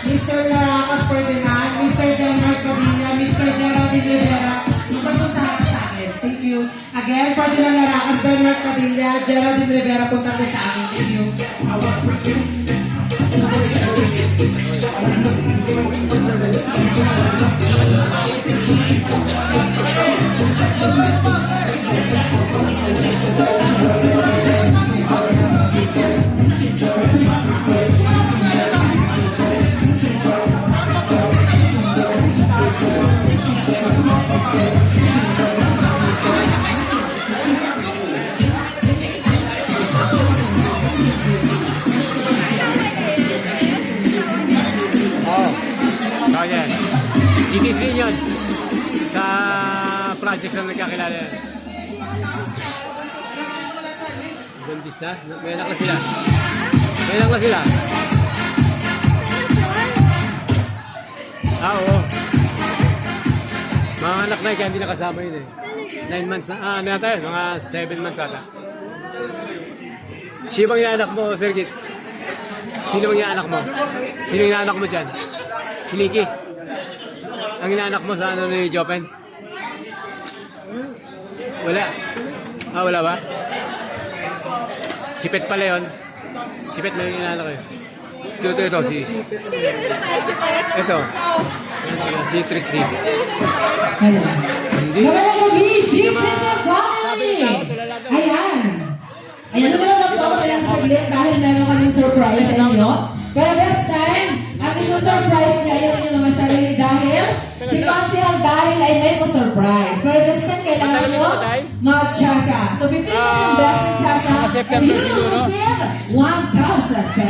Mr. Laracas Ferdinand, Mr. Denmark Padilla, Mr. Geraldine Rivera, punta po sa akin. Thank you. Again, Ferdinand Laracas, Denmark Padilla, Geraldine Rivera, punta po sa akin. Thank you. So yan, itis din yun sa project na nagkakilala yan. Buntis na? May anak na sila. May anak na sila. Oo. Mga anak na kaya hindi nakasama yun eh. 9 months na, ano yata yun? Mga 7 months ata. Sino bang inaanak mo, Sir Git? Sino bang inaanak mo? Sino yung inaanak mo dyan? Si Nikki. Ang inaanak mo sa ano ni Jopen? Wala. Ah, wala ba? Si Pet pala yun. Si Pet na yung inaanak ko yun. Ito, si... Ito. Si Trixie. Hindi. Magandang gabi, Jeep Sabi ng tao, tulala daw. Ayan. Ayan, lumalang lang po ako tayo sa saglit dahil meron kaming surprise sa inyo. Pero this time, ang isang surprise niya yung inyong mga sarili dahil si Consihal dahil ay may pa-surprise. Pero this time, kailangan nyo mag-cha-cha. So, pipili ko yung best ng cha-cha. September siguro. 1,000 pesos.